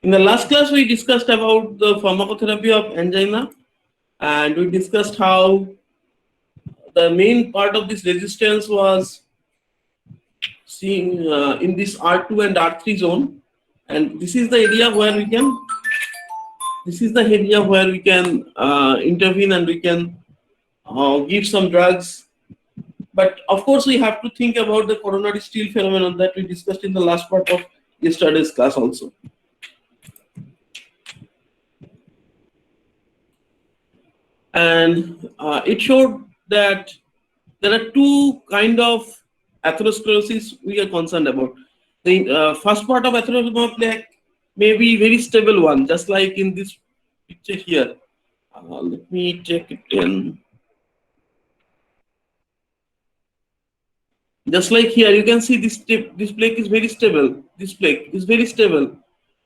In the last class, we discussed about the pharmacotherapy of angina, and we discussed how the main part of this resistance was seen in this R2 and R3 zone, and this is the area where we can. This is the area where we can intervene and we can give some drugs. But of course, we have to think about the coronary steal phenomenon that we discussed in the last part of yesterday's class also. And it showed that there are two kind of atherosclerosis we are concerned about. The first part of atherosclerosis plaque may be very stable one, just like in this picture here. Let me check it in. Just like here, you can see this plaque is very stable. This plaque is very stable,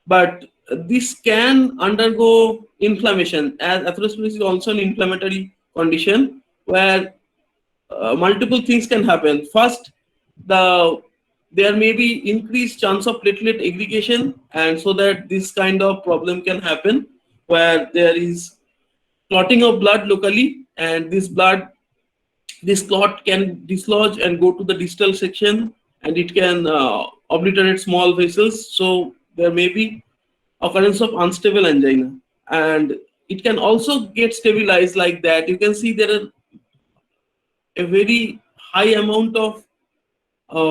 but this can undergo inflammation, as atherosclerosis is also an inflammatory condition where multiple things can happen. First, there may be increased chance of platelet aggregation, and so that this kind of problem can happen where there is clotting of blood locally, and this clot can dislodge and go to the distal section, and it can obliterate small vessels. So there may be occurrence of unstable angina, and it can also get stabilized like that. You can see there are a very high amount of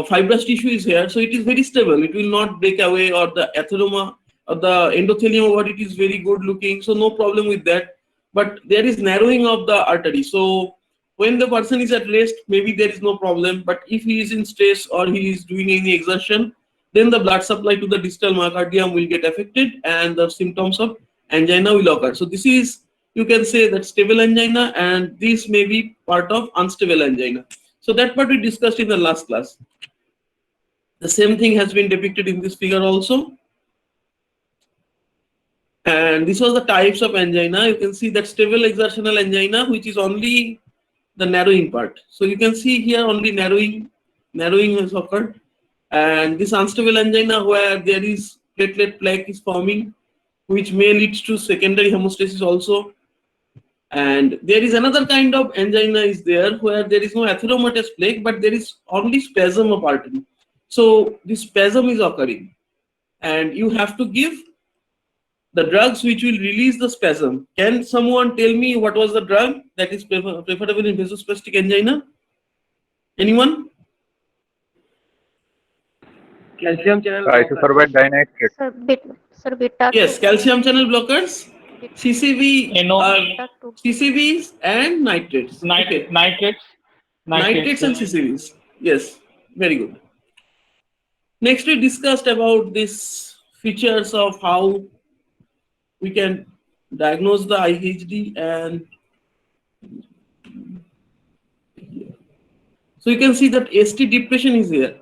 fibrous tissue is here, so it is very stable. It will not break away, or the atheroma or the endothelium over it is very good looking, so no problem with that. But there is narrowing of the artery. So when the person is at rest, maybe there is no problem. But if he is in stress or he is doing any exertion, then the blood supply to the distal myocardium will get affected, and the symptoms of angina will occur. So this is, you can say, that stable angina, and this may be part of unstable angina. So that part we discussed in the last class. The same thing has been depicted in this figure also. And this was the types of angina. You can see that stable exertional angina, which is only the narrowing part. So you can see here only narrowing has occurred. And this unstable angina, where there is platelet plaque is forming, which may lead to secondary hemostasis also. And there is another kind of angina is there where there is no atheromatous plaque, but there is only spasm of artery. So this spasm is occurring, and you have to give the drugs which will release the spasm. Can someone tell me what was the drug that is preferable in vasospastic angina? Anyone? Calcium channel Isosorbate blockers. dinitrate. Sir, beta Yes, 2. calcium channel blockers, CCV, Beta 2. CCVs and nitrates. Okay. Nitrates and CCVs. Yes, very good. Next, we discussed about these features of how we can diagnose the IHD, and so you can see that ST depression is here.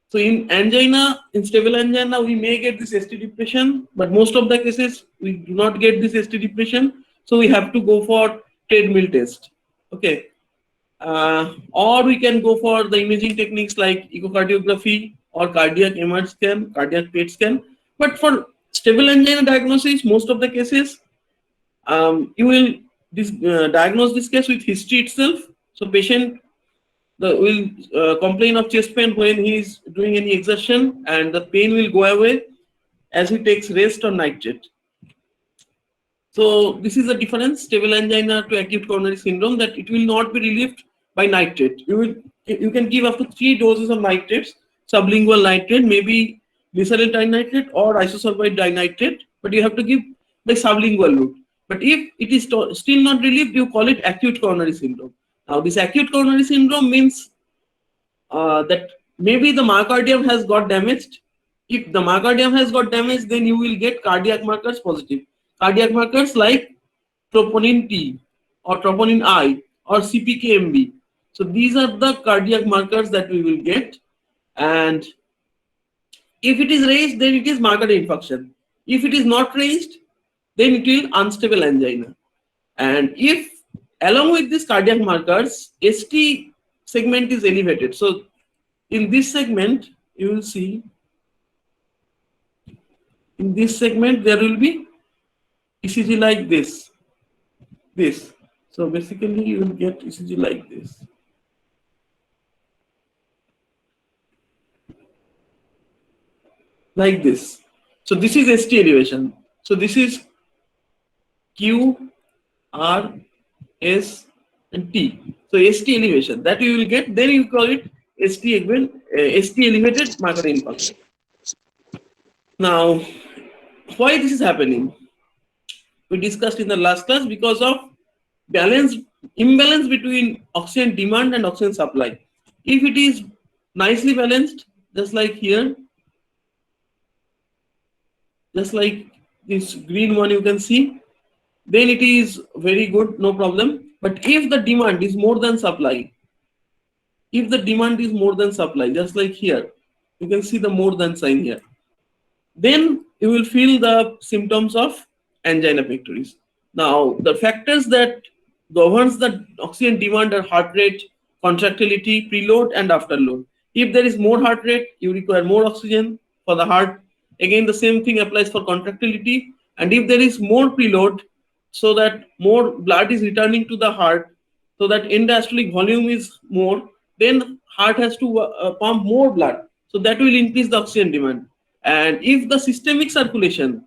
So in angina, in stable angina, we may get this ST depression, but most of the cases we do not get this ST depression. So we have to go for treadmill test. Okay. Or we can go for the imaging techniques like echocardiography or cardiac MR scan, cardiac PET scan. But for stable angina diagnosis, most of the cases, you will diagnose this case with history itself. So patient will complain of chest pain when he is doing any exertion, and the pain will go away as he takes rest on nitrate. So this is the difference, stable angina to acute coronary syndrome, that it will not be relieved by nitrate. You can give up to 3 doses of nitrates, sublingual nitrate, maybe glycerol dinitrate or isosorbide dinitrate, but you have to give by sublingual route. But if it is still not relieved, you call it acute coronary syndrome. Now this acute coronary syndrome means that maybe the myocardium has got damaged. If the myocardium has got damaged, then you will get cardiac markers positive. Cardiac markers like troponin T or troponin I or CPKMB. So these are the cardiac markers that we will get. And if it is raised, then it is myocardial infarction. If it is not raised, then it will unstable angina. And if along with these cardiac markers, ST segment is elevated. So in this segment, you will see in this segment there will be ECG like this. So basically you will get ECG like this. Like this. So this is ST elevation. So this is Q, R, S, and T. So ST elevation that you will get. Then you call it ST elevated myocardial infarction. Now, why this is happening? We discussed in the last class because of imbalance between oxygen demand and oxygen supply. If it is nicely balanced, just like here, just like this green one you can see, then it is very good, no problem. But if the demand is more than supply, just like here, you can see the more than sign here, then you will feel the symptoms of angina pectoris. Now, the factors that governs the oxygen demand are heart rate, contractility, preload and afterload. If there is more heart rate, you require more oxygen for the heart. Again, the same thing applies for contractility. And if there is more preload, so that more blood is returning to the heart, so that end diastolic volume is more, then heart has to pump more blood. So that will increase the oxygen demand. And if the systemic circulation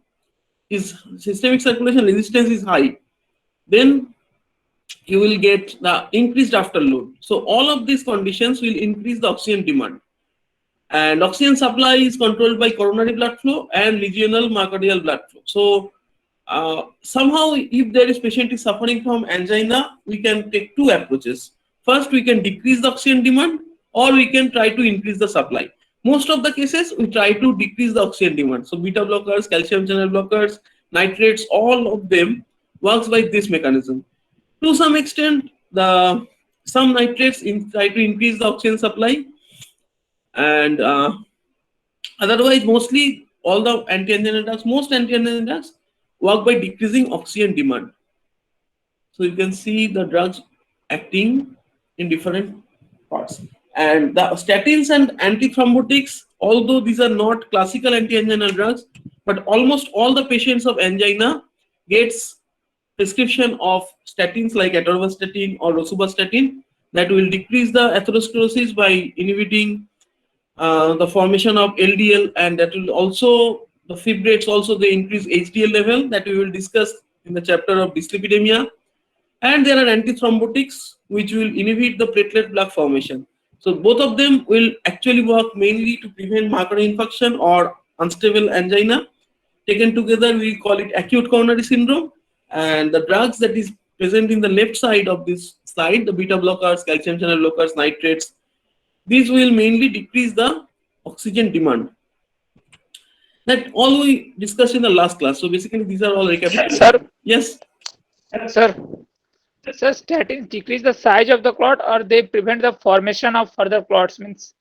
resistance is high, then you will get the increased afterload. So all of these conditions will increase the oxygen demand. And oxygen supply is controlled by coronary blood flow and regional myocardial blood flow. So somehow, if there is patient is suffering from angina, we can take two approaches. First, we can decrease the oxygen demand, or we can try to increase the supply. Most of the cases, we try to decrease the oxygen demand. So beta blockers, calcium channel blockers, nitrates, all of them works by this mechanism. To some extent, some nitrates try to increase the oxygen supply, and otherwise, mostly all the anti-angina drugs, most anti-angina drugs work by decreasing oxygen demand. So you can see the drugs acting in different parts. And the statins and antithrombotics, although these are not classical anti-angina drugs, but almost all the patients of angina gets prescription of statins like atorvastatin or rosuvastatin that will decrease the atherosclerosis by inhibiting the formation of LDL, and that will also, the fibrates also, they increase HDL level that we will discuss in the chapter of dyslipidemia. And there are antithrombotics which will inhibit the platelet plaque formation. So both of them will actually work mainly to prevent myocardial infarction or unstable angina. Taken together, we call it acute coronary syndrome. And the drugs that is present in the left side of this slide, the beta blockers, calcium channel blockers, nitrates, these will mainly decrease the oxygen demand. That all we discussed in the last class. So basically, these are all recapitulated. Sir. Yes. Sir, statins decrease the size of the clot, or they prevent the formation of further clots? Means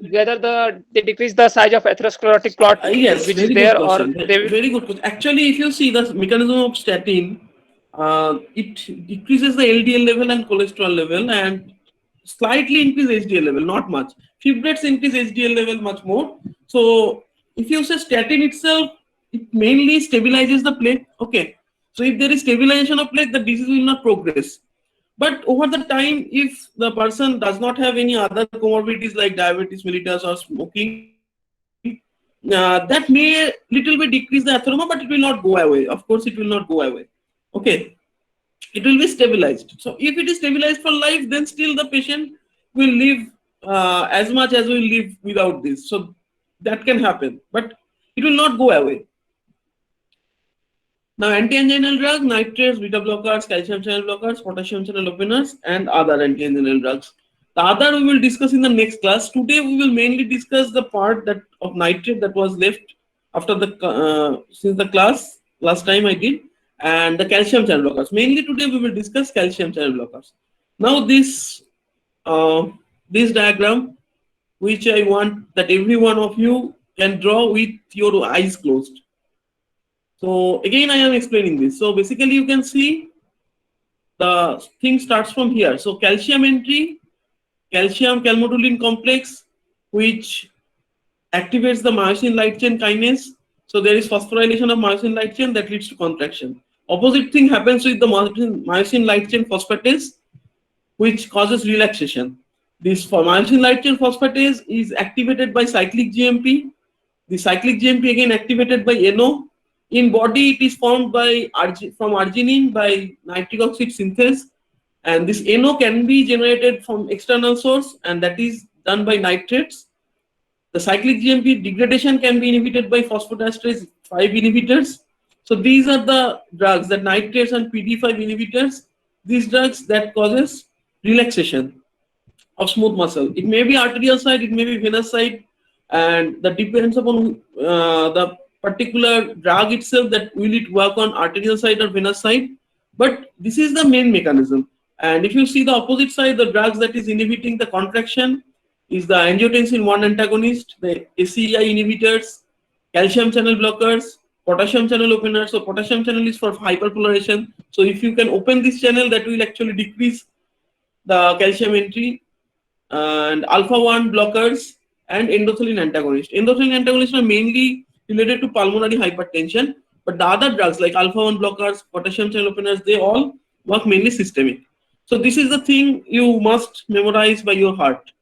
whether they decrease the size of atherosclerotic clot, yes, which is there, or they very good question. Actually, if you see the mechanism of statin, it decreases the LDL level and cholesterol level, and slightly increase HDL level, not much. Fibrates increase HDL level much more. So if you say statin itself, it mainly stabilizes the plaque. Okay. So if there is stabilization of plaque, the disease will not progress. But over the time, if the person does not have any other comorbidities like diabetes mellitus or smoking, that may little bit decrease the atheroma, but it will not go away. Of course, it will not go away. Okay. It will be stabilized. So if it is stabilized for life, then still the patient will live as much as will live without this. So that can happen, but it will not go away. Now, anti-anginal drugs, nitrates, beta blockers, calcium channel blockers, potassium channel openers, and other anti-anginal drugs. The other we will discuss in the next class. Today we will mainly discuss the part that of nitrate that was left after the since the class last time I did, and the calcium channel blockers. Mainly today we will discuss calcium channel blockers. Now this diagram, which I want that every one of you can draw with your eyes closed. So again, I am explaining this. So basically, you can see the thing starts from here. So calcium entry, calcium calmodulin complex, which activates the myosin light chain kinase, So there is phosphorylation of myosin light chain that leads to contraction. Opposite thing happens with the myosin light chain phosphatase, which causes relaxation. This myosin light chain phosphatase is activated by cyclic GMP. The cyclic GMP again activated by NO. In body, it is formed by from arginine by nitric oxide synthase, and this NO can be generated from external source, and that is done by nitrates. The cyclic GMP degradation can be inhibited by phosphodiesterase 5 inhibitors. So these are the drugs, that nitrates and PD5 inhibitors. These drugs that causes relaxation of smooth muscle. It may be arterial side, it may be venous side, and that depends upon the particular drug itself, that will it work on arterial side or venous side. But this is the main mechanism. And if you see the opposite side, the drugs that is inhibiting the contraction is the angiotensin 1 antagonist, the ACEI inhibitors, calcium channel blockers, potassium channel openers. So potassium channel is for hyperpolarization. So if you can open this channel, that will actually decrease the calcium entry. And alpha 1 blockers and endothelin antagonists. Endothelin antagonists are mainly related to pulmonary hypertension, but the other drugs like alpha 1 blockers, potassium channel openers, they all work mainly systemic. So this is the thing you must memorize by your heart.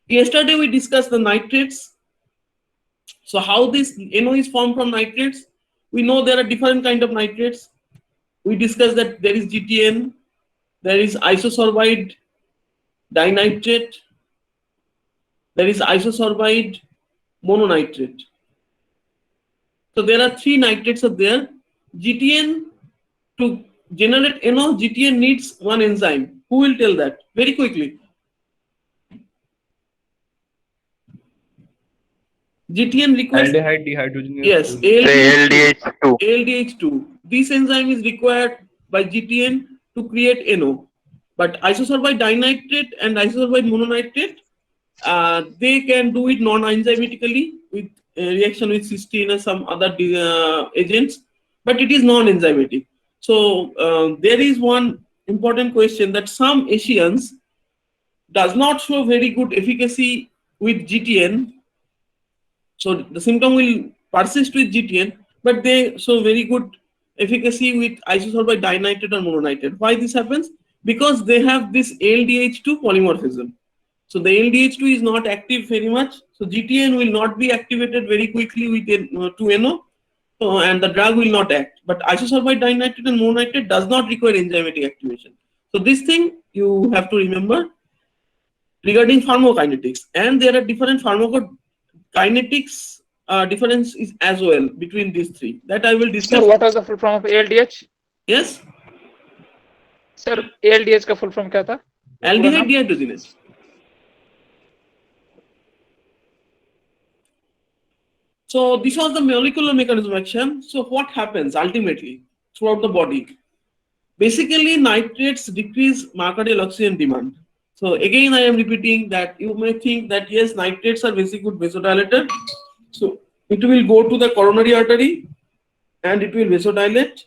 Yesterday we discussed the nitrates. So how this NO is formed from nitrates? We know there are different kind of nitrates. We discussed that there is GTN, there is isosorbide dinitrate, there is isosorbide mononitrate. So there are three nitrates are there. GTN, to generate NO, GTN needs one enzyme. Who will tell that? Very quickly. GTN requires Aldehyde dehydrogenase. yes, ALDH2. ALDH2. This enzyme is required by GTN to create NO. But isosorbide dinitrate and isosorbide mononitrate, they can do it non-enzymatically with reaction with cysteine and some other agents, but it is non-enzymatic. So there is one important question, that some Asians does not show very good efficacy with GTN. So the symptom will persist with GTN, but they show very good efficacy with isosorbide dinitrate or mononitrate. Why this happens? Because they have this ALDH2 polymorphism. So the ALDH2 is not active very much. So GTN will not be activated very quickly with 2NO, and the drug will not act. But isosorbide dinitrate and mononitrate does not require enzymatic activation. So this thing you have to remember regarding pharmacokinetics. And there are different pharmacokinetics difference is as well between these three. That I will discuss. Sir, what was the full form of ALDH? Yes? Sir, ALDH का full form क्या था? Aldehyde dehydrogenase. So this was the molecular mechanism of action. So what happens ultimately throughout the body? Basically, nitrates decrease myocardial oxygen demand. So again, I am repeating that you may think that yes, nitrates are very good vasodilator. So it will go to the coronary artery and it will vasodilate,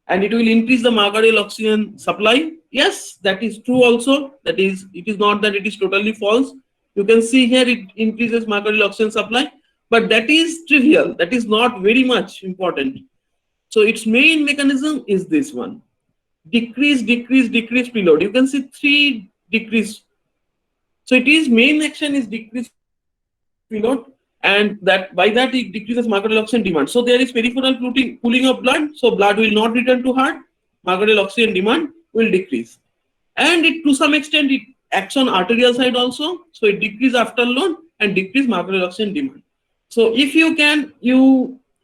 and it will increase the myocardial oxygen supply. Yes, that is true also. That is, it is not that it is totally false. You can see here it increases myocardial oxygen supply, but that is trivial. That is not very much important. So its main mechanism is this one. Decrease preload. You can see 3 decrease. So it is main action is decrease preload, and that by that it decreases myocardial oxygen demand. So there is peripheral pooling of blood. So blood will not return to heart. Myocardial oxygen demand will decrease, and it to some extent it acts on arterial side also. So it decreases afterload and decrease myocardial oxygen demand. So if you can,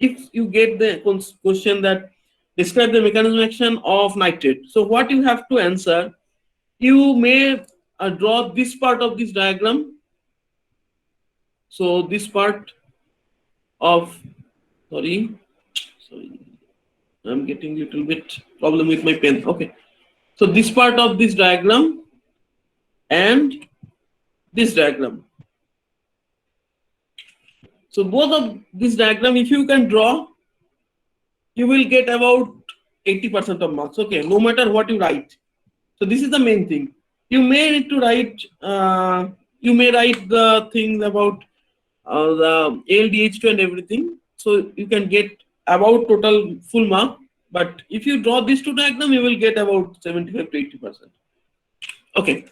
if you get the question that describe the mechanism of action of nitrate. So what you have to answer, you may draw this part of this diagram. So this part of, sorry, I'm getting little bit problem with my pen. Okay. So this part of this diagram and this diagram. So both of this diagram, if you can draw, you will get about 80% of marks. Okay, no matter what you write. So this is the main thing. You may need to write. You may write the thing about the ALDH2 and everything. So you can get about total full mark. But if you draw these two diagram, you will get about 75 to 80%. Okay.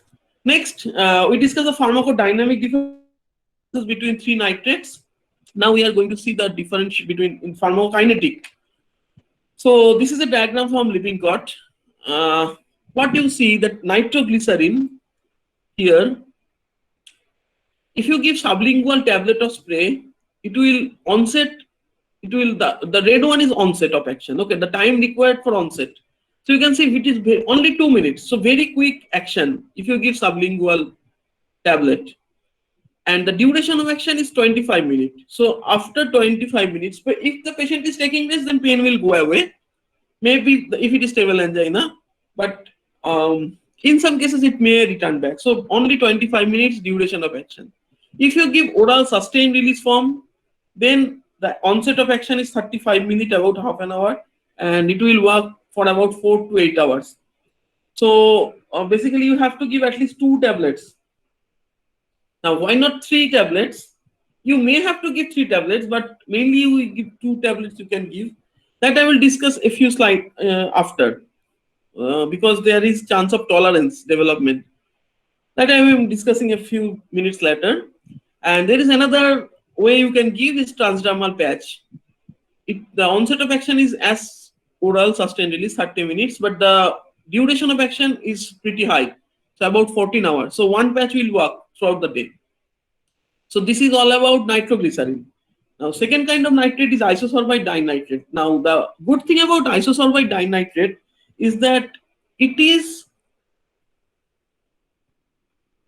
Next, we discuss the pharmacodynamic differences between three nitrates. Now we are going to see the difference between in pharmacokinetic. So this is a diagram from Lippincott. What you see that nitroglycerin here, if you give sublingual tablet of spray, it will onset. It will the red one is onset of action. Okay, the time required for onset. So you can see if it is only 2 minutes. So very quick action if you give sublingual tablet. And the duration of action is 25 minutes. So after 25 minutes, but if the patient is taking this, then pain will go away. Maybe if it is stable angina, but in some cases it may return back. So only 25 minutes duration of action. If you give oral sustained release form, then the onset of action is 35 minutes, about half an hour, and it will work for about 4 to 8 hours. So basically you have to give at least 2 tablets. Now, why not 3 tablets? You may have to give 3 tablets, but mainly you give 2 tablets you can give. That I will discuss a few slides after, because there is chance of tolerance development. That I am discussing a few minutes later. And there is another way you can give is transdermal patch. The onset of action is as oral sustained release 30 minutes, but the duration of action is pretty high. So about 14 hours. So one patch will work throughout the day. So this is all about nitroglycerin. Now second kind of nitrate is isosorbide dinitrate. Now the good thing about isosorbide dinitrate is that it is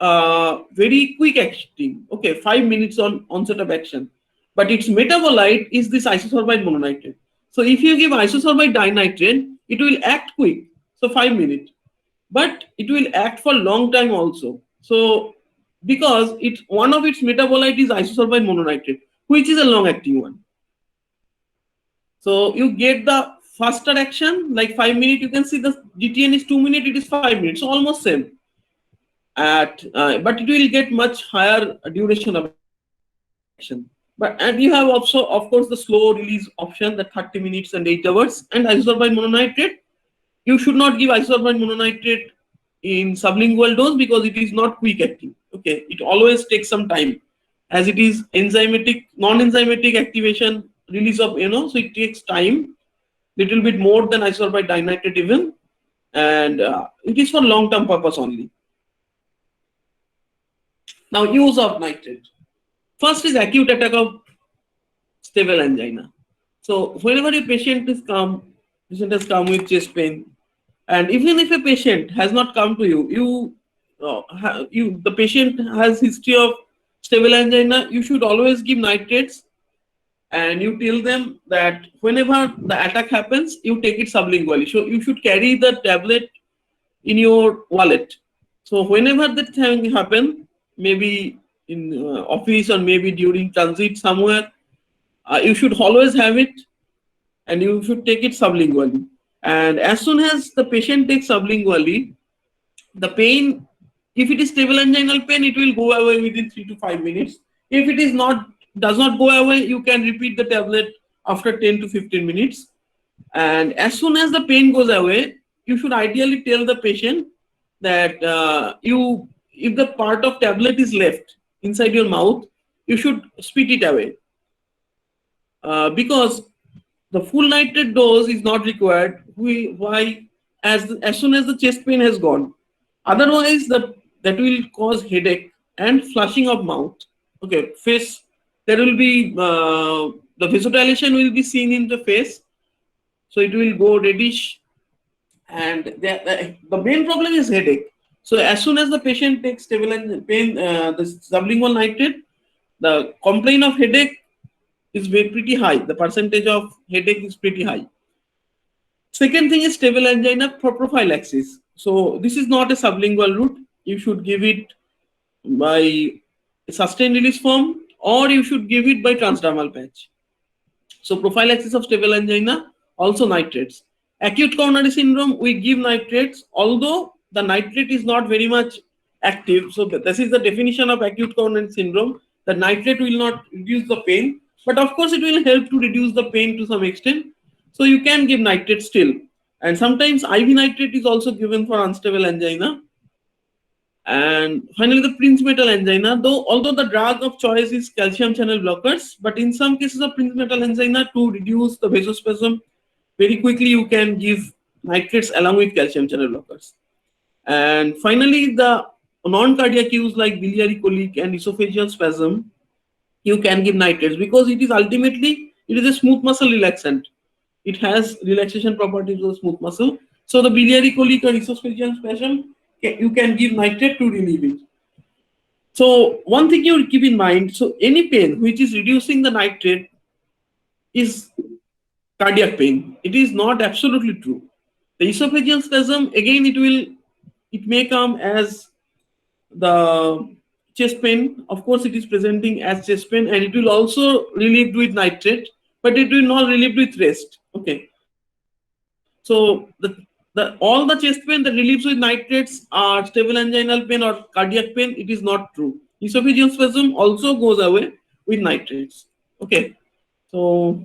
very quick acting. Okay, 5 minutes on onset of action. But its metabolite is this isosorbide mononitrate. So if you give isosorbide dinitrate, it will act quick. So 5 minutes. But it will act for long time also. So because one of its metabolite is isosorbide mononitrate, which is a long acting one. So you get the faster action, like 5 minutes. You can see the GTN is 2 minutes, it is 5 minutes, so almost same. But it will get much higher duration of action. And you have also, of course, the slow release option, the 30 minutes and 8 hours, and isosorbide mononitrate. You should not give isosorbide mononitrate in sublingual dose because it is not quick acting. Okay, it always takes some time, as it is enzymatic, non-enzymatic activation release of so it takes time, little bit more than isosorbide dinitrate even, and it is for long-term purpose only. Now, use of nitrate. First is acute attack of stable angina. So whenever a patient has come with chest pain, and even if a patient has not come to you, the patient has history of stable angina, you should always give nitrates, and you tell them that whenever the attack happens, you take it sublingually. So you should carry the tablet in your wallet. So whenever that thing happens, maybe in office or maybe during transit somewhere, you should always have it, and you should take it sublingually. And as soon as the patient takes sublingually, the pain, if it is stable anginal pain, it will go away within 3 to 5 minutes. If it does not go away, you can repeat the tablet after 10 to 15 minutes. And as soon as the pain goes away, you should ideally tell the patient that if the part of tablet is left inside your mouth, you should spit it away. Because the full nitrate dose is not required. Why? As soon as the chest pain has gone. Otherwise, that will cause headache and flushing of mouth. Okay, face. There will be the vasodilation will be seen in the face, so it will go reddish, and the main problem is headache. So as soon as the patient takes stable pain, the sublingual nitrate, the complaint of headache is pretty high. The percentage of headache is pretty high. Second thing is stable angina for prophylaxis. So this is not a sublingual route. You should give it by a sustained release form, or you should give it by transdermal patch. So prophylaxis of stable angina, also nitrates. Acute coronary syndrome, we give nitrates, although the nitrate is not very much active. So this is the definition of acute coronary syndrome. The nitrate will not reduce the pain, but of course it will help to reduce the pain to some extent. So you can give nitrate still. And sometimes IV nitrate is also given for unstable angina. And finally, the Prince metal angina, although the drug of choice is calcium channel blockers, but in some cases of Prince metal angina, to reduce the vasospasm very quickly, you can give nitrates along with calcium channel blockers. And finally, the non-cardiac use like biliary colic and esophageal spasm, you can give nitrates because it is ultimately a smooth muscle relaxant. It has relaxation properties of smooth muscle. So the biliary colic or esophageal spasm, you can give nitrate to relieve it. So one thing you keep in mind, so any pain which is reducing the nitrate is cardiac pain. It is not absolutely true. The esophageal spasm, again, it may come as the chest pain. Of course, it is presenting as chest pain, and it will also relieve with nitrate, but it will not relieve with rest. Okay. So all the chest pain that relieves with nitrates are stable anginal pain or cardiac pain. It is not true. Esophageal spasm also goes away with nitrates. Okay. So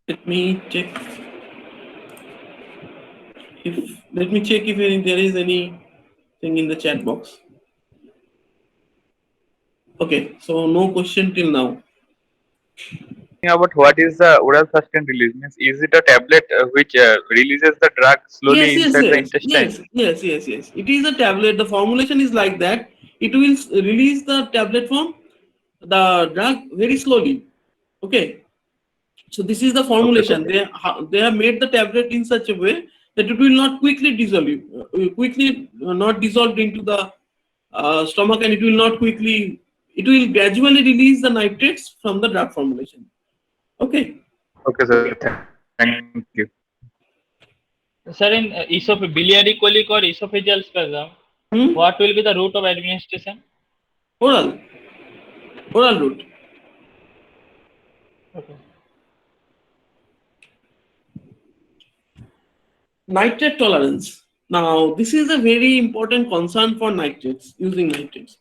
let me check if there is anything in the chat box. Okay, so no question till now. About what is the oral sustained release? Means is it a tablet which releases the drug slowly inside the intestine? Yes. It is a tablet. The formulation is like that. It will release the tablet form, the drug very slowly. Okay. So this is the formulation. Okay. They have made the tablet in such a way that it will not quickly dissolve, not dissolved into the stomach, and it will gradually release the nitrates from the drug formulation. Okay. Okay, sir. Thank you. Sir, in biliary colic or esophageal spasm, what will be the route of administration? Oral route. Okay. Nitrate tolerance. Now, this is a very important concern for nitrates, using nitrates.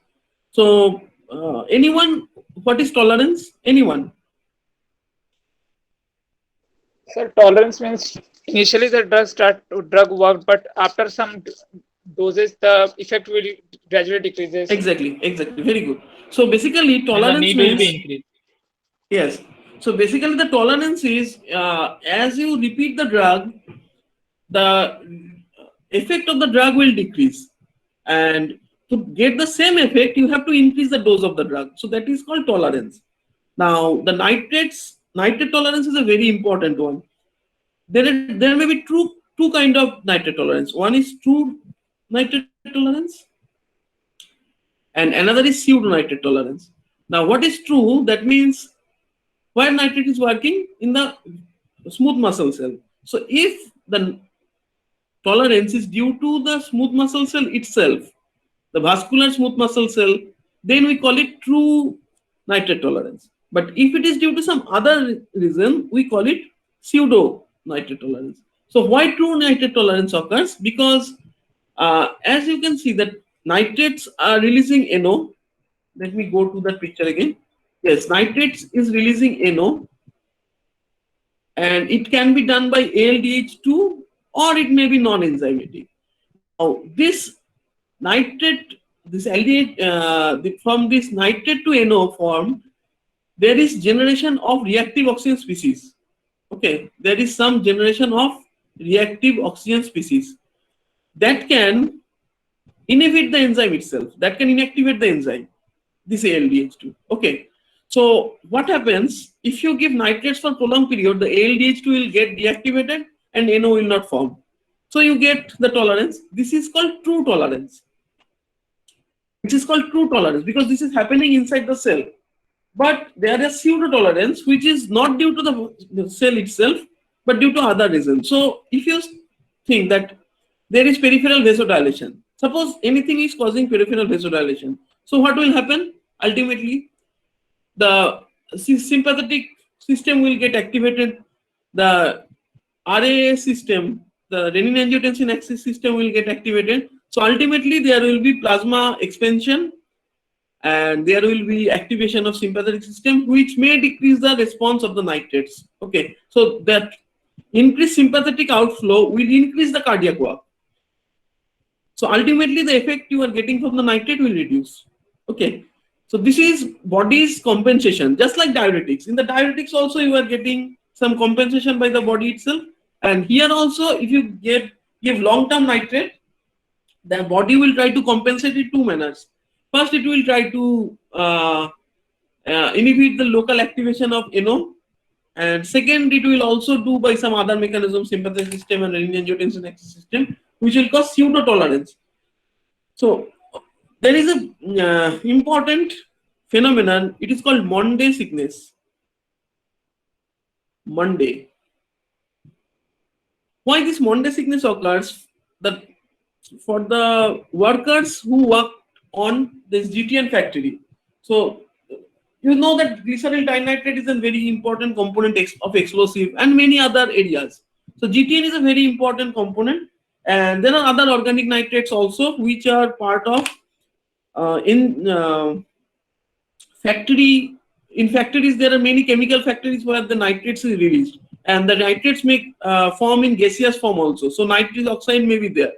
So, anyone, what is tolerance? Anyone? Sir, tolerance means initially the drug worked, but after some doses, the effect will gradually decreases. Exactly. Very good. So basically, tolerance and the need means, will be increased. Yes. So basically, the tolerance is as you repeat the drug, the effect of the drug will decrease, and to get the same effect, you have to increase the dose of the drug. So that is called tolerance. Now, the nitrate tolerance is a very important one. There may be two kind of nitrate tolerance. One is true nitrate tolerance, and another is pseudo nitrate tolerance. Now, what is true? That means where nitrate is working in the smooth muscle cell. So, if the tolerance is due to the smooth muscle cell itself, the vascular smooth muscle cell, then we call it true nitrate tolerance. But if it is due to some other reason, we call it pseudo nitrate tolerance. So why true nitrate tolerance occurs? Because as you can see that nitrates are releasing NO. Let me go to that picture again. Yes, nitrates is releasing NO, and it can be done by ALDH2 or it may be non-enzymatic. Now this nitrate, this LDH, from this nitrate to NO form, there is generation of reactive oxygen species. Okay, there is some generation of reactive oxygen species that can inhibit the enzyme itself, that can inactivate the enzyme, this ALDH2. Okay, so what happens if you give nitrates for prolonged period, the ALDH2 will get deactivated and NO will not form. So you get the tolerance. This is called true tolerance. It is called true tolerance because this is happening inside the cell. But there is pseudo tolerance, which is not due to the cell itself, but due to other reasons. So if you think that there is peripheral vasodilation, suppose anything is causing peripheral vasodilation, so what will happen? Ultimately, the sympathetic system will get activated, the RAA system, the renin-angiotensin axis system will get activated. So ultimately, there will be plasma expansion, and there will be activation of sympathetic system, which may decrease the response of the nitrates. Okay, so that increased sympathetic outflow will increase the cardiac work. So ultimately, the effect you are getting from the nitrate will reduce. Okay, so this is body's compensation, just like diuretics. In the diuretics also, you are getting some compensation by the body itself, and here also, if you give long-term nitrate, the body will try to compensate in two manners. First, it will try to inhibit the local activation of NO, and second, it will also do by some other mechanism, sympathetic system and renin-angiotensin axis system, which will cause pseudo tolerance. So there is a important phenomenon. It is called Monday sickness. Monday. Why this Monday sickness occurs? That for the workers who work on this GTN factory. So you know that glyceryl dinitrate is a very important component of explosive and many other areas. So GTN is a very important component, and there are other organic nitrates also which are part of factory. In factories, there are many chemical factories where the nitrates is released, and the nitrates may form in gaseous form also. So nitrous oxide may be there.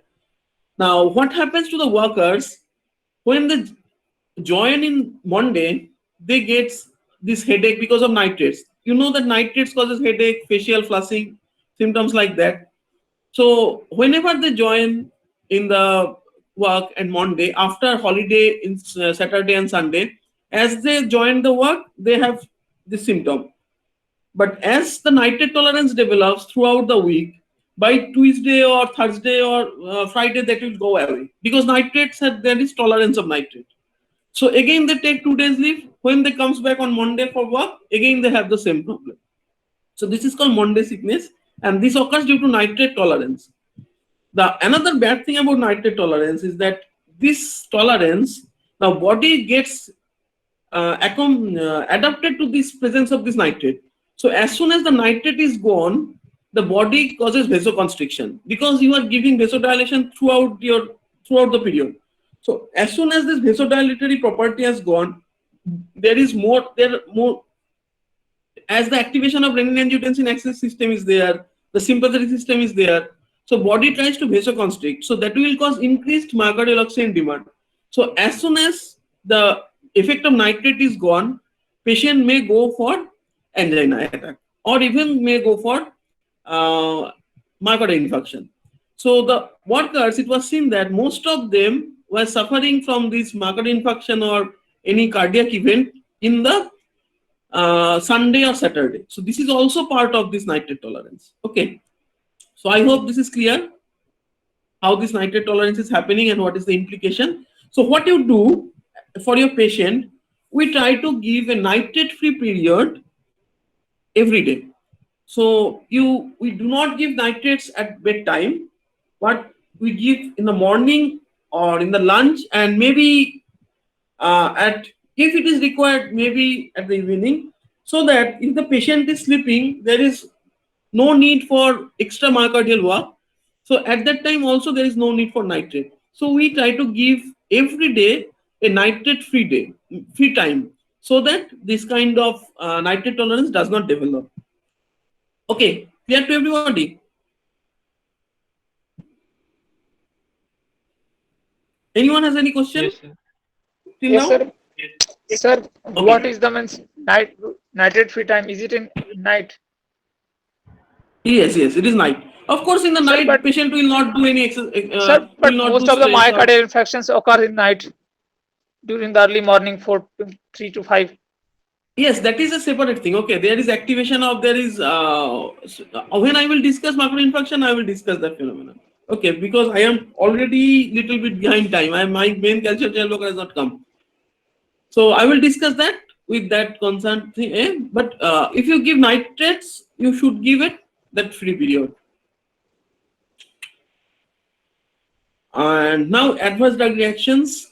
Now, what happens to the workers when they join in Monday? They get this headache because of nitrates. You know that nitrates causes headache, facial flushing, symptoms like that. So whenever they join in the work and Monday after holiday in Saturday and Sunday, as they join the work, they have this symptom. But as the nitrate tolerance develops throughout the week, by Tuesday or Thursday or Friday, that will go away because nitrates there is tolerance of nitrate. So again, they take 2 days leave. When they comes back on Monday for work, again they have the same problem. So this is called Monday sickness, and this occurs due to nitrate tolerance. Another bad thing about nitrate tolerance is that this tolerance, the body gets adapted to this presence of this nitrate. So as soon as the nitrate is gone, the body causes vasoconstriction because you are giving vasodilation throughout the period. So as soon as this vasodilatory property has gone, there is more as the activation of renin-angiotensin axis system is there, the sympathetic system is there. So body tries to vasoconstrict. So that will cause increased myocardial oxygen demand. So as soon as the effect of nitrate is gone, patient may go for angina attack or even may go for myocardial infarction. So the workers, it was seen that most of them were suffering from this myocardial infarction or any cardiac event in the Sunday or Saturday. So this is also part of this nitrate tolerance. Okay. So I hope this is clear how this nitrate tolerance is happening and what is the implication. So what you do for your patient, we try to give a nitrate-free period every day. So we do not give nitrates at bedtime, but we give in the morning or in the lunch, and maybe if it is required, maybe at the evening, so that if the patient is sleeping, there is no need for extra myocardial work. So at that time also there is no need for nitrate. So we try to give every day a nitrate-free time, so that this kind of nitrate tolerance does not develop. Okay, clear to everybody? Anyone has any question? Yes, sir. Till Yes, now? sir. Sir, what is the nitrate free time? Is it in night? Yes, it is night. Of course, in the Sir, night, but- patient will not do any exercise. Sir, but most of the myocardial infections occur in night during the early morning 3 to 5. Yes, that is a separate thing. Okay, there is activation of when I will discuss myocardial infarction, I will discuss that phenomenon. Okay, because I am already little bit behind time. My main calcium channel blocker has not come. So I will discuss that with that concern thing. But if you give nitrates, you should give it that free period. And now adverse drug reactions.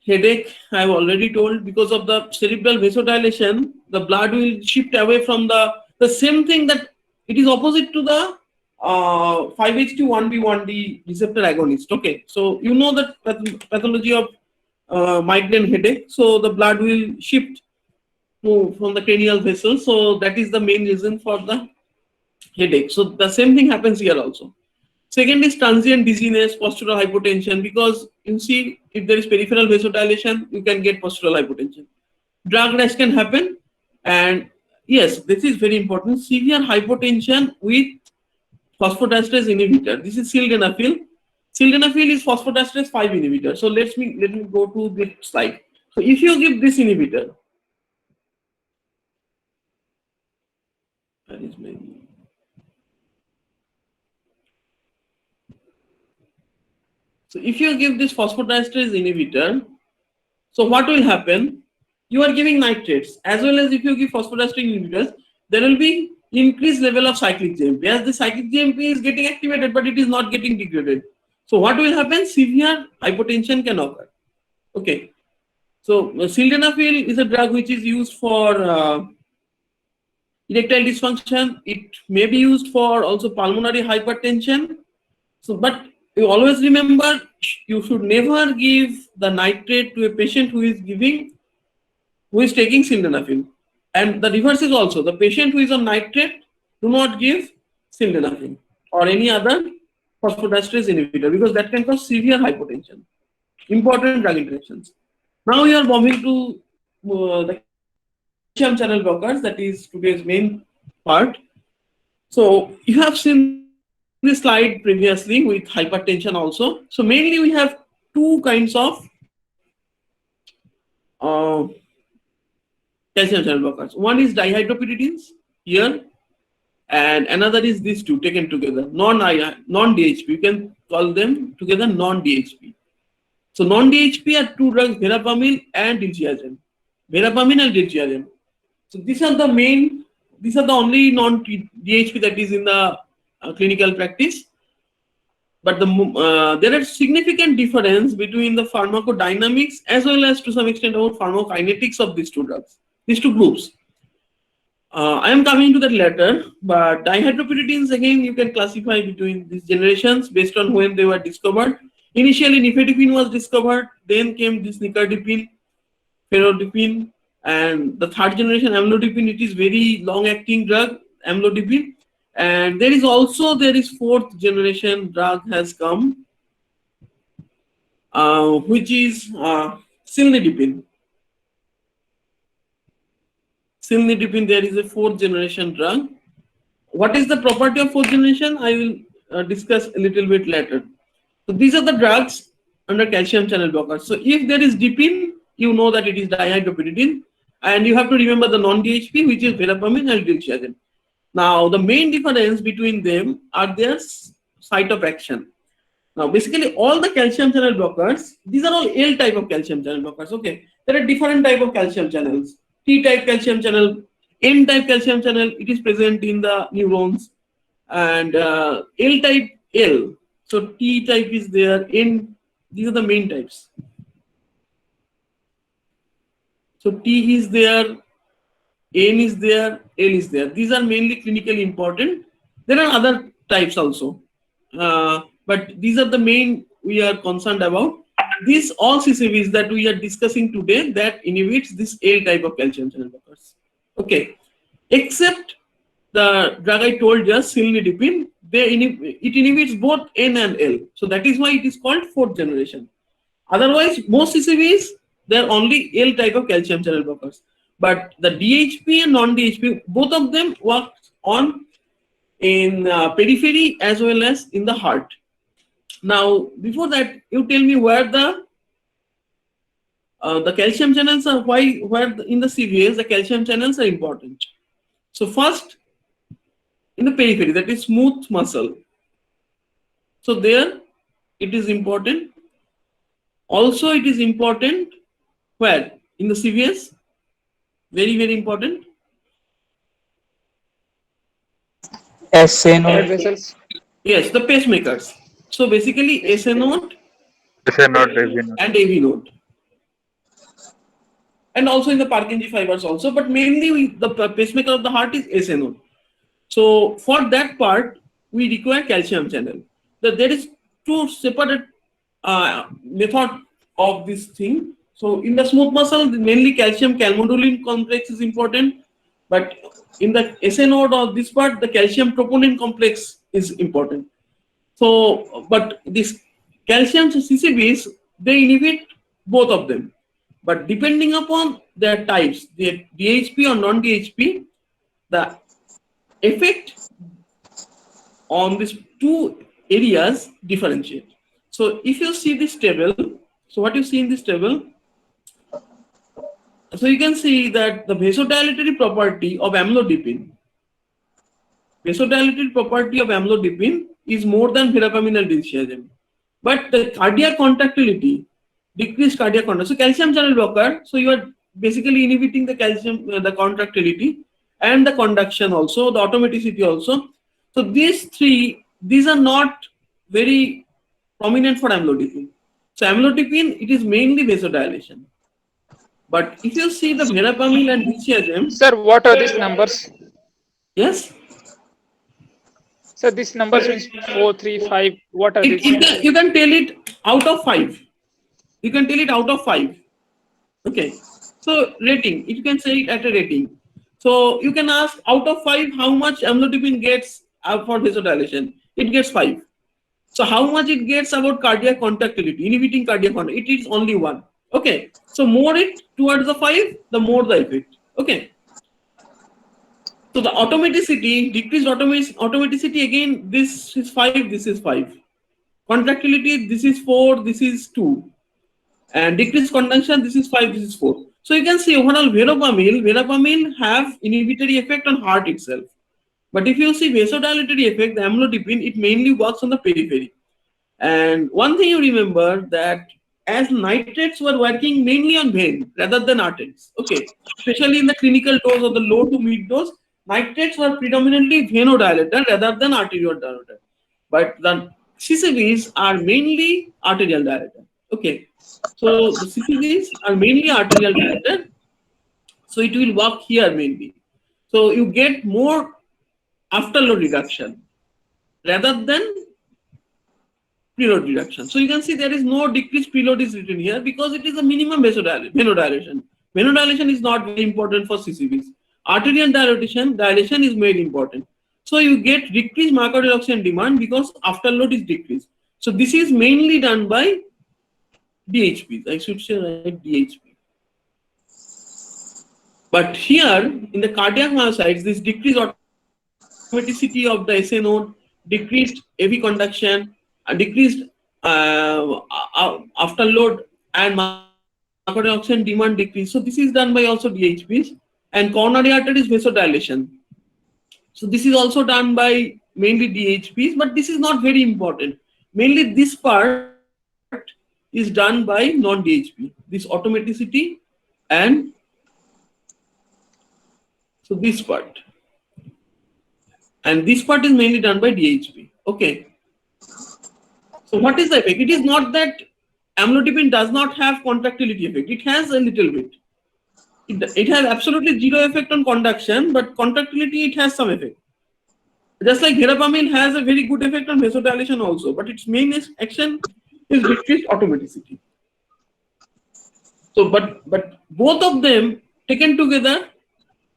Headache, I have already told, because of the cerebral vasodilation, the blood will shift away from the same thing that it is opposite to the 5-HT1B1D receptor agonist. Okay, so you know that pathology of migraine headache. So the blood will shift from the cranial vessel. So that is the main reason for the headache. So the same thing happens here also. Second is transient dizziness, postural hypotension, because you see if there is peripheral vasodilation, you can get postural hypotension. Drug rash can happen, and yes, this is very important. Severe hypotension with phosphodiesterase inhibitor. This is sildenafil. Sildenafil is phosphodiesterase 5 inhibitor. So let me go to this slide. So if you give this inhibitor, that is my. So if you give this phosphodiesterase inhibitor, so what will happen? You are giving nitrates as well as if you give phosphodiesterase inhibitors, there will be increased level of cyclic GMP. As the cyclic GMP is getting activated, but it is not getting degraded. So what will happen? Severe hypotension can occur. Okay. So sildenafil is a drug which is used for erectile dysfunction. It may be used for also pulmonary hypertension. So, but you always remember, you should never give the nitrate to a patient who is taking sildenafil. And the reverse is also, the patient who is on nitrate, do not give sildenafil or any other phosphodiesterase inhibitor, because that can cause severe hypotension. Important drug interactions. Now we are moving to the calcium channel blockers, that is today's main part. So you have seen this slide previously with hypertension also. So mainly we have two kinds of calcium channel blockers. One is dihydropyridines here, and another is these two taken together, non-DHP. You can call them together non-DHP. So non-DHP are two drugs, verapamil and diltiazem. Verapamil and diltiazem. So these are the only non-DHP that is in the clinical practice. But there are significant difference between the pharmacodynamics as well as to some extent about pharmacokinetics of these two drugs, these two groups. I am coming to that later, but dihydropyridines, again, you can classify between these generations based on when they were discovered. Initially, nifedipine was discovered, then came this nicardipine, ferrodipine, and the third generation amlodipine. It is very long-acting drug, amlodipine. And there is fourth generation drug has come, which is cilnidipine. Cilnidipine, there is a fourth generation drug. What is the property of fourth generation? I will discuss a little bit later. So these are the drugs under calcium channel blockers. So if there is dipine, you know that it is dihydropyridine, and you have to remember the non-DHP, which is verapamil and diltiazem. Now, the main difference between them are their site of action. Now, basically, all the calcium channel blockers, these are all L type of calcium channel blockers. Okay, there are different type of calcium channels. T type calcium channel, N type calcium channel, it is present in the neurons, and L type L. So T type is there. N, these are the main types. So T is there, N is there, L is there. These are mainly clinically important. There are other types also, but these are the main we are concerned about. These all CCBs that we are discussing today that inhibits this L type of calcium channel blockers. Okay, except the drug I told just, cilnidipine, it inhibits both N and L. So that is why it is called fourth generation. Otherwise, most CCBs, they are only L type of calcium channel blockers. But the DHP and non-DHP, both of them work on in periphery as well as in the heart. Now, before that, you tell me where the calcium channels are, where in the CVS the calcium channels are important. So first, in the periphery, that is smooth muscle. So there, it is important. Also, it is important where? In the CVS, very, very important. SA node. Yes, the pacemakers. So basically SA node, and AV node. And also in the Purkinje fibers also, but mainly the pacemaker of the heart is SA node. So for that part, we require calcium channel. There is two separate method of this thing. So in the smooth muscle, mainly calcium calmodulin complex is important, but in the SA node or this part, the calcium troponin complex is important. So, but this calcium CCBs, they inhibit both of them. But depending upon their types, the DHP or non-DHP, the effect on these two areas differentiate. So if you see this table, so what you see in this table, so you can see that the vasodilatory property of amlodipine is more than verapamil and diltiazem. But the cardiac contractility, decreased cardiac contractility. So calcium channel blocker, so you are basically inhibiting the calcium, the contractility and the conduction also, the automaticity also. So these are not very prominent for amlodipine. So amlodipine, it is mainly vasodilation. But if you see the verapamil and diltiazem, Sir, what are these numbers? yes. So these numbers means 4, 3, 5. What are these? You can tell it out of 5. You can tell it out of 5. Okay. So rating, you can say it at a rating. So you can ask out of 5 how much amlodipine gets for vasodilation. It gets 5. So how much it gets about cardiac contractility, inhibiting cardiac contractility? It is only 1. Okay. So more it towards the 5, the more the effect. Okay. So the automaticity, decreased automaticity, again, this is 5, this is 5. Contractility, this is 4, this is 2. And decreased conduction, this is 5, this is 4. So you can see overall verapamil have inhibitory effect on heart itself. But if you see vasodilatory effect, the amlodipine, it mainly works on the periphery. And one thing you remember that as nitrates were working mainly on vein rather than arteries. Okay, especially in the clinical dose or the low to mid dose, nitrates were predominantly venodilator rather than arterial dilator. But the CCBs are mainly arterial dilator. Okay, so the CCBs are mainly arterial dilator. So it will work here mainly. So you get more afterload reduction rather than preload reduction. So you can see there is no decreased preload is written here because it is a minimum venodilation. Venodilation is not very important for CCBs. Arterial dilation is very important. So you get decreased myocardial oxygen demand because afterload is decreased. So this is mainly done by DHPs. I should say right, DHP. But here in the cardiac myocytes, this decreased automaticity of the SA node, decreased AV conduction, decreased afterload and myocardial oxygen demand decrease. So this is done by also DHPs. And coronary arteries vasodilation. So this is also done by mainly DHPs, but this is not very important. Mainly this part is done by non-DHP. This automaticity and so this part. And this part is mainly done by DHP. Okay. So what is the effect? It is not that amlodipine does not have contractility effect. It has a little bit. It has absolutely zero effect on conduction, but contractility, it has some effect. Just like verapamil has a very good effect on vasodilation also, but its main action is decreased automaticity. So, but both of them taken together,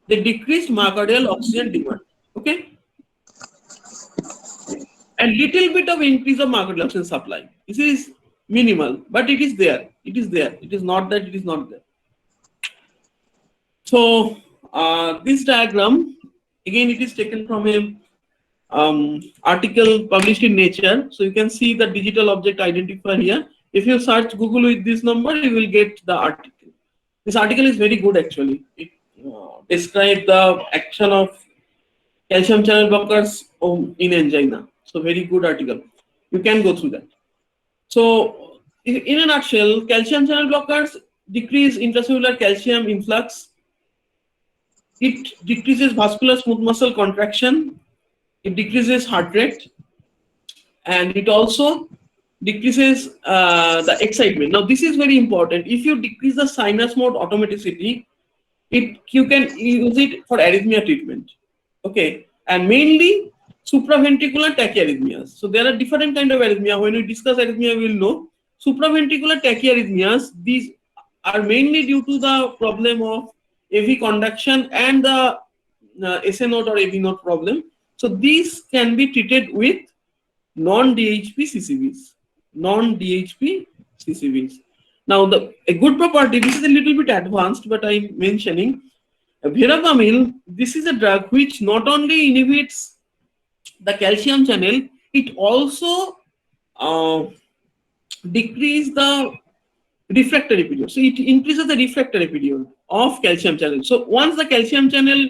they decrease myocardial oxygen demand. Okay, and little bit of increase of myocardial oxygen supply. This is minimal, but it is there. It is there. It is not that it is not there. So this diagram, again, it is taken from a article published in Nature. So you can see the digital object identifier here. If you search Google with this number, you will get the article. This article is very good actually. It describes the action of calcium channel blockers in angina. So very good article. You can go through that. So in a nutshell, calcium channel blockers decrease intracellular calcium influx. It decreases vascular smooth muscle contraction. It decreases heart rate, and it also decreases the excitement. Now, this is very important. If you decrease the sinus mode automaticity, you can use it for arrhythmia treatment. Okay, and mainly supraventricular tachyarrhythmias. So there are different kind of arrhythmia. When we discuss arrhythmia, we will know. supraventricular tachyarrhythmias, these are mainly due to the problem of AV conduction and the SA node or AV node problem. So these can be treated with non-DHP CCVs. Non-DHP CCVs. Now, a good property, this is a little bit advanced, but I'm mentioning verapamil. This is a drug which not only inhibits the calcium channel, it also decreases the refractory period. So it increases the refractory period of calcium channel. So once the calcium channel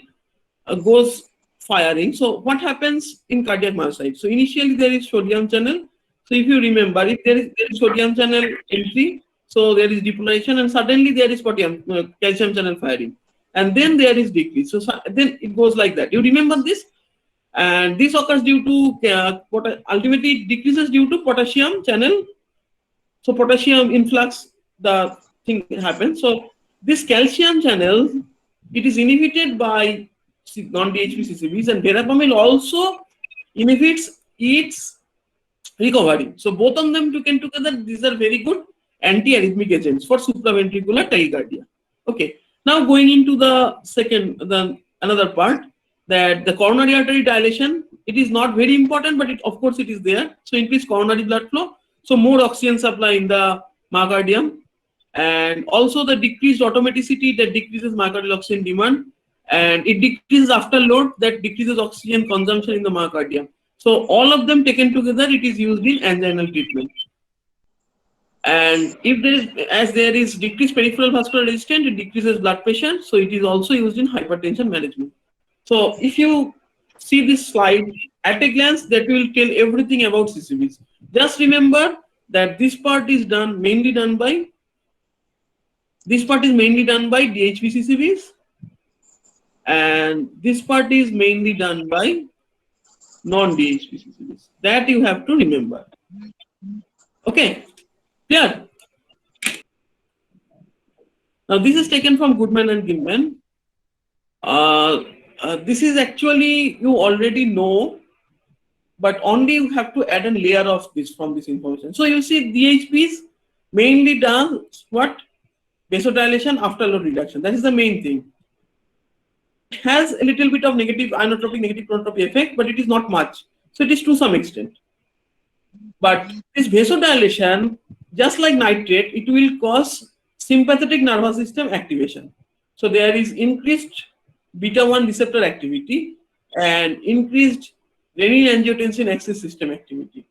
goes firing, so what happens in cardiac myocyte? So initially there is sodium channel. So if you remember, if there is sodium channel entry, so there is depolarization, and suddenly there is calcium channel firing, and then there is decrease. So then it goes like that. You remember this, and this occurs due to ultimately it decreases due to potassium channel. So potassium influx, the thing happens. So this calcium channel, it is inhibited by non-DHP CCBs, and verapamil also inhibits its recovery. So both of them taken together, these are very good anti-arrhythmic agents for supraventricular tachycardia. Okay, now going into the another part, that the coronary artery dilation, it is not very important, but of course it is there. So increase coronary blood flow, so more oxygen supply in the myocardium, and also the decreased automaticity that decreases myocardial oxygen demand, and it decreases afterload that decreases oxygen consumption in the myocardium. So all of them taken together, it is used in anginal treatment. And if there is decreased peripheral vascular resistance, it decreases blood pressure. So it is also used in hypertension management. So if you see this slide at a glance, that will tell everything about CCVs. Just remember that this part is mainly done by DHP CCVs, and this part is mainly done by non-DHP CCVs. That you have to remember. Okay, clear? Now this is taken from Goodman and Gilman. This is actually you already know, but only you have to add a layer of this from this information. So you see DHPs mainly does what? Vasodilation, afterload reduction. That is the main thing. It has a little bit of negative inotropic, negative chronotropy effect, but it is not much. So it is to some extent. But this vasodilation, just like nitrate, it will cause sympathetic nervous system activation. So there is increased beta-1 receptor activity and increased renin-angiotensin axis system activity.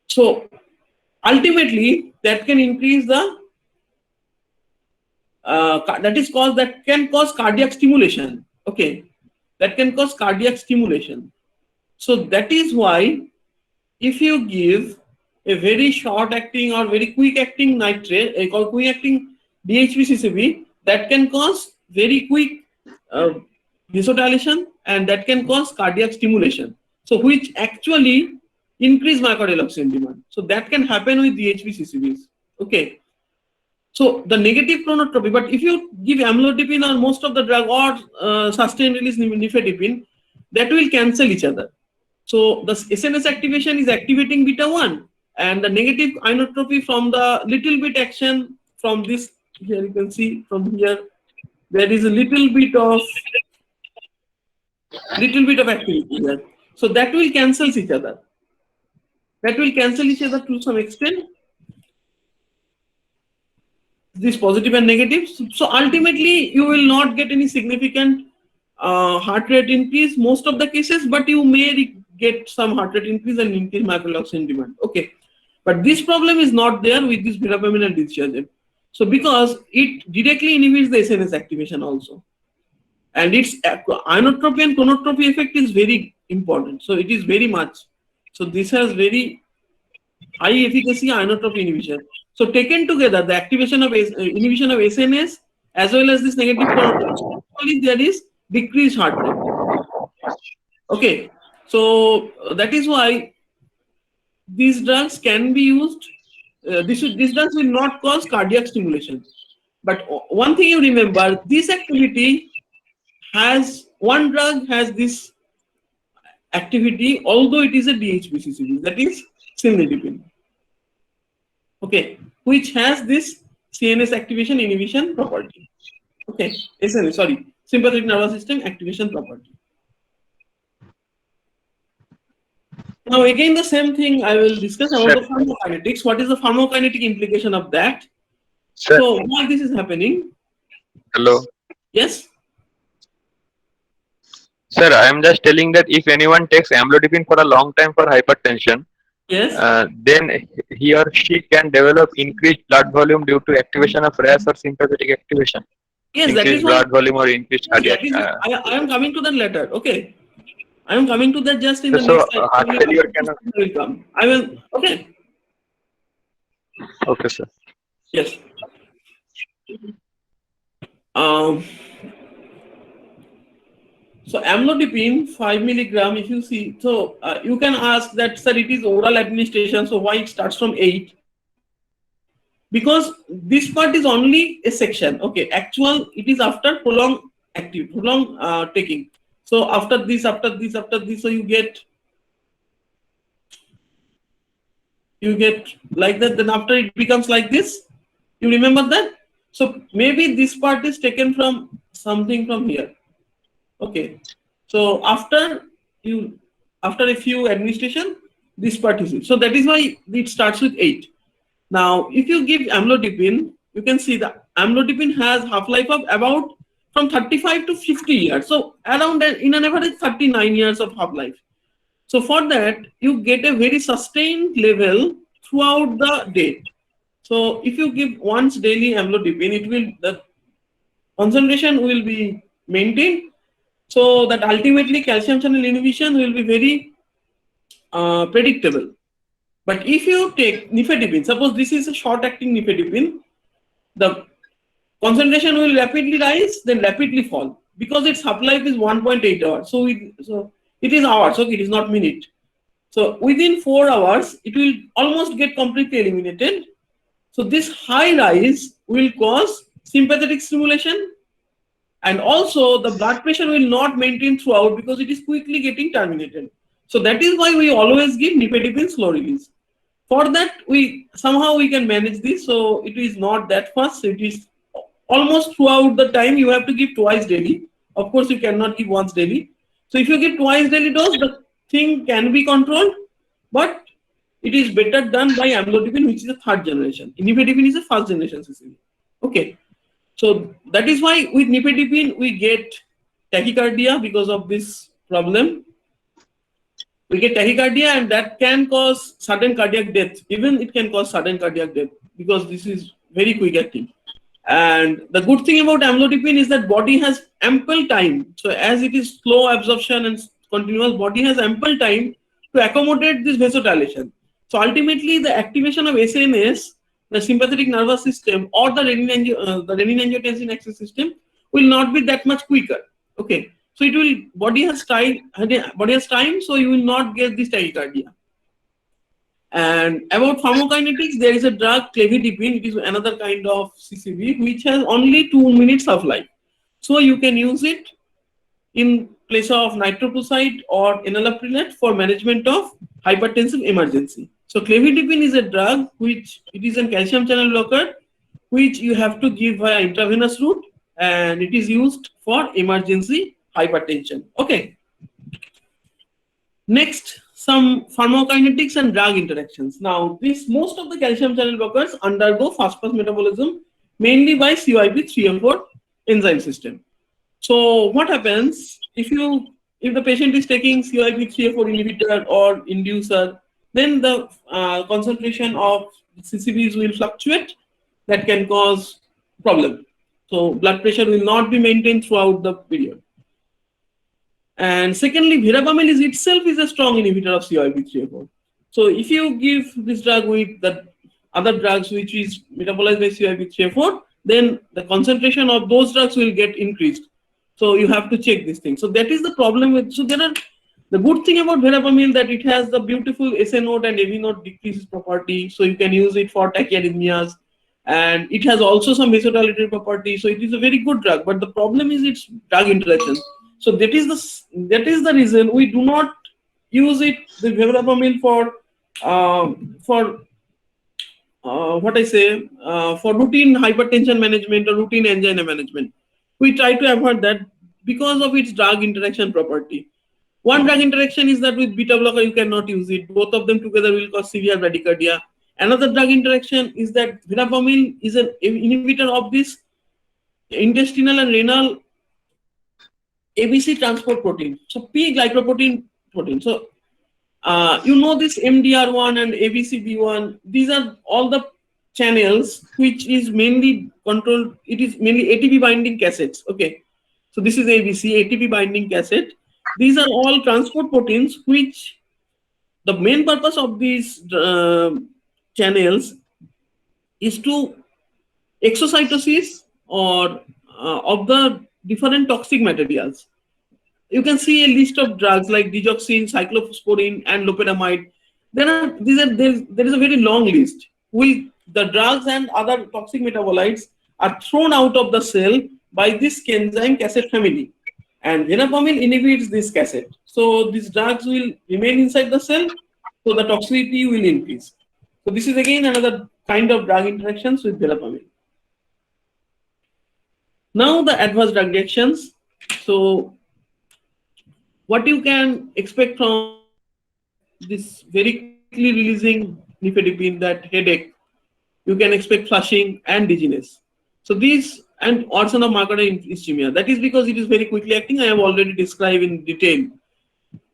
So ultimately, that can increase the that can cause cardiac stimulation. Okay, that can cause cardiac stimulation. So that is why if you give a very short acting or very quick acting nitrate, or quick acting DHP CCV, that can cause very quick vasodilation, and that can cause cardiac stimulation. So which actually increase myocardial oxygen demand. So that can happen with DHP CCVs. Okay. So the negative chronotropy, but if you give amlodipine or most of the drug or sustained release nifedipine, that will cancel each other. So the SNS activation is activating beta-1, and the negative inotropy from the little bit action from this, here you can see from here, there is a little bit of activity here. So that will cancel each other. That will cancel each other to some extent. This positive and negative. So ultimately, you will not get any significant heart rate increase most of the cases, but you may get some heart rate increase and increase myocardial oxygen demand. Okay, but this problem is not there with this verapamil and discharge. So because it directly inhibits the SNS activation also, and its inotropy and chronotropy effect is very important. So it is very much. So this has very high efficacy inotropy inhibition. So taken together, the activation of inhibition of SNS as well as this negative chronotropy, there is decreased heart rate. Okay, so that is why these drugs can be used. These drugs will not cause cardiac stimulation. But one thing you remember, this activity one drug has this activity, although it is a DHP CCV, that is cilnidipine. okay, which has this CNS activation inhibition property. Okay, SNS, sorry, sympathetic nervous system activation property. Now again the same thing I will discuss about the pharmacokinetics. What is the pharmacokinetic implication of that? Sir. So why this is happening? Hello. Yes. Sir, I am just telling that if anyone takes amlodipine for a long time for hypertension, Yes. then he or she can develop increased blood volume due to activation of RAS or sympathetic activation. Yes, that is Increased why. blood volume or increased cardiac. I am coming to that later. Okay, I am coming to that just in the So, next slide. heart failure cannot. Will come. I will. Okay. Okay, sir. Yes. So amlodipine 5 milligram. If you see, so you can ask that, sir, it is oral administration. So why it starts from 8? Because this part is only a section. Okay, actual it is after prolonged taking. So after this, so you get like that. Then after it becomes like this. You remember that? So maybe this part is taken from something from here. Okay. So after a few administration, this part is it. So that is why it starts with 8. Now, if you give amlodipine, you can see the amlodipine has half-life of about from 35 to 50 years. So around in an average 39 years of half-life. So for that, you get a very sustained level throughout the day. So if you give once daily amlodipine, the concentration will be maintained. So that ultimately calcium channel inhibition will be very predictable. But if you take nifedipine, suppose this is a short-acting nifedipine, the concentration will rapidly rise, then rapidly fall because its half-life is 1.8 hours. So it is hours. Okay, it is not minute. So within 4 hours, it will almost get completely eliminated. So this high rise will cause sympathetic stimulation, and also the blood pressure will not maintain throughout because it is quickly getting terminated. So that is why we always give nifedipine slow release. For that, we can manage this. So it is not that fast. It is almost throughout the time you have to give twice daily. Of course, you cannot give once daily. So if you give twice daily dose, the thing can be controlled, but it is better done by amlodipine, which is a 3rd generation. Nifedipine is a 1st generation CCB. Okay. So that is why with nifedipine we get tachycardia because of this problem. We get tachycardia, and that can cause sudden cardiac death. Even it can cause sudden cardiac death because this is very quick acting. And the good thing about amlodipine is that body has ample time. So as it is slow absorption and continuous, body has ample time to accommodate this vasodilation. So ultimately, the activation of SNS, the sympathetic nervous system, or the renin-angiotensin axis system will not be that much quicker. Okay. So it will body has time, so you will not get this tachycardia. And about pharmacokinetics, there is a drug clevidipine. It is another kind of CCB which has only 2 minutes of life. So you can use it in place of nitroprusside or enalapril for management of hypertensive emergency. So clevidipine is a drug which it is a calcium channel blocker which you have to give via intravenous route, and it is used for emergency hypertension. Okay. Next, some pharmacokinetics and drug interactions. Now, most of the calcium channel blockers undergo fast-pass metabolism mainly by CYP3A4 enzyme system. So what happens if the patient is taking CYP3A4 inhibitor or inducer, then the concentration of CCBs will fluctuate. That can cause problem. So blood pressure will not be maintained throughout the period. And secondly, verapamil itself is a strong inhibitor of CYP3A4. So if you give this drug with the other drugs which is metabolized by CYP3A4, then the concentration of those drugs will get increased. So you have to check this thing. So that is the problem with. So there are the good thing about verapamil that it has the beautiful SA node and AV node decreases property. So you can use it for tachyarrhythmias, and it has also some vasodilatory property. So it is a very good drug. But the problem is its drug interactions. So that is the reason we do not use it, the verapamil, for what I say, for routine hypertension management or routine angina management. We try to avoid that because of its drug interaction property. One drug interaction is that with beta blocker you cannot use it. Both of them together will cause severe bradycardia. Another drug interaction is that verapamil is an inhibitor of this intestinal and renal ABC transport protein. So P glycoprotein protein. So you know this MDR1 and ABCB1. These are all the channels which is mainly controlled. It is mainly ATP binding cassettes. Okay, so this is ABC ATP binding cassette. These are all transport proteins which the main purpose of these channels is to exocytosis or of the different toxic materials. You can see a list of drugs like digoxin, cyclosporin, and loperamide. There is a very long list. The drugs and other toxic metabolites are thrown out of the cell by this enzyme cassette family, and verapamil inhibits this cassette. So these drugs will remain inside the cell, so the toxicity will increase. So this is again another kind of drug interactions with verapamil. Now the adverse drug reactions. So what you can expect from this very quickly releasing nifedipine, that headache, you can expect flushing and dizziness. So these and Orson of Marker ischemia. That is because it is very quickly acting. I have already described in detail.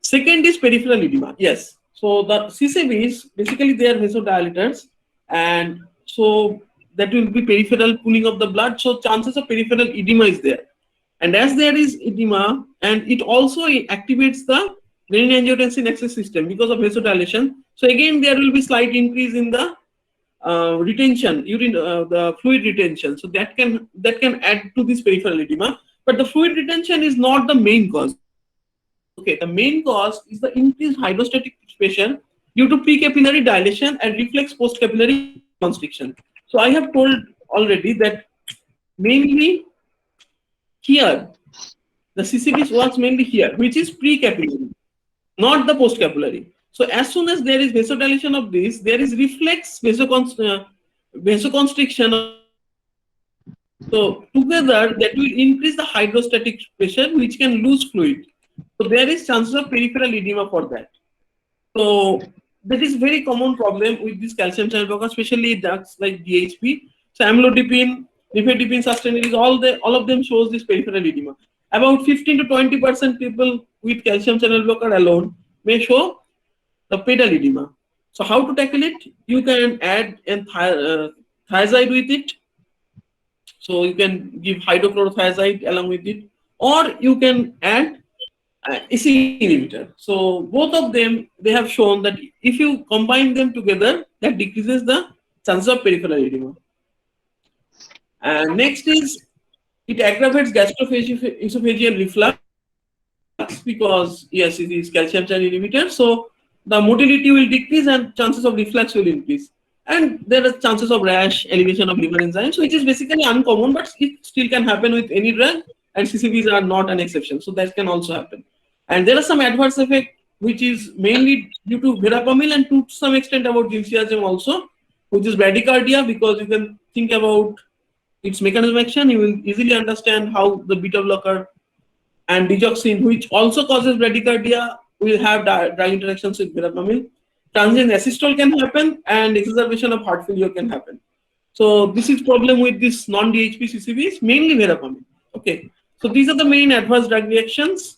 Second is peripheral edema. Yes. So the CCBs, basically they are vasodilators, and so that will be peripheral pooling of the blood. So chances of peripheral edema is there. And as there is edema, and it also activates the renin-angiotensin axis system because of vasodilation. So again, there will be slight increase in the retention, the fluid retention. So that can add to this peripheral edema. But the fluid retention is not the main cause. Okay, the main cause is the increased hydrostatic pressure due to precapillary dilation and reflex postcapillary constriction. So I have told already that mainly here, the CCBs works mainly here, which is precapillary, not the postcapillary. So as soon as there is vasodilation of this, there is reflex vasoconstriction. So together that will increase the hydrostatic pressure, which can lose fluid. So there is chances of peripheral edema for that. So that is very common problem with this calcium channel blocker, especially drugs like DHP. So amlodipine, nifedipine, sustained all of them shows this peripheral edema. About 15 to 20% people with calcium channel blocker alone may show the pedal edema. So how to tackle it? You can add thiazide with it. So you can give hydrochlorothiazide along with it, or you can add EC inhibitor. So both of them, they have shown that if you combine them together, that decreases the chances of peripheral edema. And next is, it aggravates gastroesophageal reflux because yes, it is calcium channel inhibitor. So the motility will decrease and chances of reflux will increase. And there are chances of rash, elevation of liver enzymes, which is basically uncommon, but it still can happen with any drug, and CCBs are not an exception. So that can also happen. And there are some adverse effect, which is mainly due to verapamil and to some extent about diltiazem also, which is bradycardia, because you can think about its mechanism of action. You will easily understand how the beta blocker and digoxin, which also causes bradycardia, will have drug interactions with verapamil. Transient asystole can happen, and exacerbation of heart failure can happen. So this is problem with this non-DHP CCBs, mainly verapamil. Okay, so these are the main adverse drug reactions.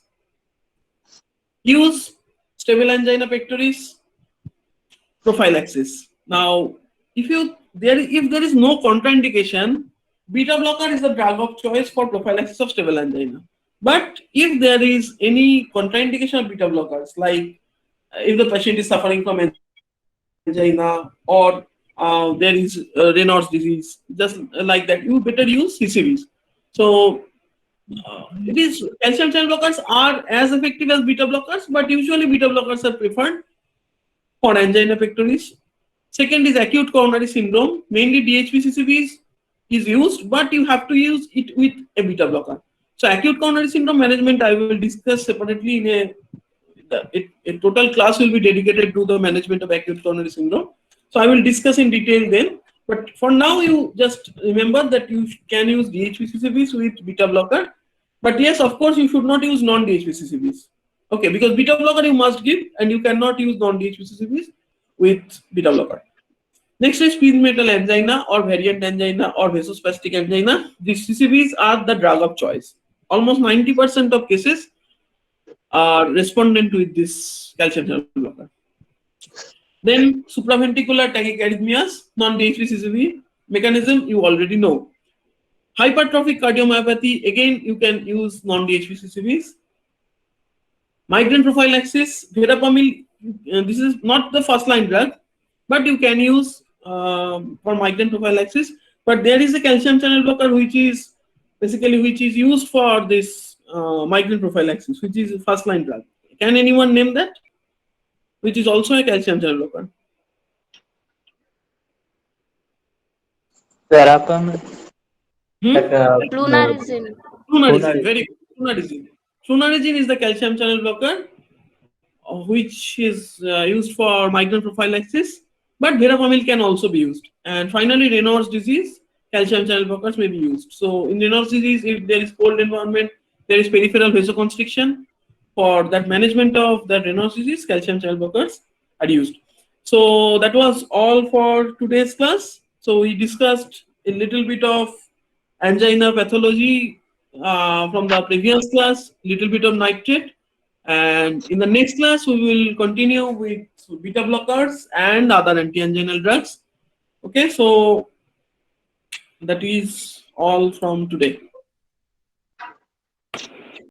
Use stable angina pectoris, prophylaxis. Now, if there is no contraindication, beta blocker is the drug of choice for prophylaxis of stable angina. But if there is any contraindication of beta blockers, like if the patient is suffering from angina or there is Raynaud's disease, just like that, you better use CCBs. So it is calcium channel blockers are as effective as beta blockers, but usually beta blockers are preferred for angina pectoris. Second is acute coronary syndrome. Mainly DHP CCBs is used, but you have to use it with a beta blocker. So acute coronary syndrome management I will discuss separately in a total class will be dedicated to the management of acute coronary syndrome. So I will discuss in detail then. But for now, you just remember that you can use DHPCCBs with beta blocker. But yes, of course, you should not use non-DHPCCBs. Okay, because beta blocker you must give, and you cannot use non-DHPCCBs with beta blocker. Next is speed metal angina or variant angina or vasospastic angina. These CCBs are the drug of choice. Almost 90% of cases are respondent with this calcium channel blocker. Then supraventricular tachyarrhythmias, non-DHPCCB mechanism you already know. Hypertrophic cardiomyopathy, again you can use non-DHPCCBs. Migraine prophylaxis, verapamil, this is not the first line drug, but you can use for migraine prophylaxis. But there is a calcium channel blocker which is used for this migraine prophylaxis, which is a first line drug. Can anyone name that? Which is also a calcium channel blocker. Verapamil. Flunarizine. Flunarizine, very good. Flunarizine. Flunarizine is the calcium channel blocker, which is used for migraine prophylaxis, but verapamil can also be used. And finally, Raynaud's disease, calcium channel blockers may be used. So in Raynaud's disease, if there is cold environment, there is peripheral vasoconstriction. For that management of the Raynaud's disease, calcium channel blockers are used. So that was all for today's class. So we discussed a little bit of angina pathology from the previous class, little bit of nitrate, and in the next class we will continue with beta blockers and other anti-anginal drugs. Okay, so that is all from today.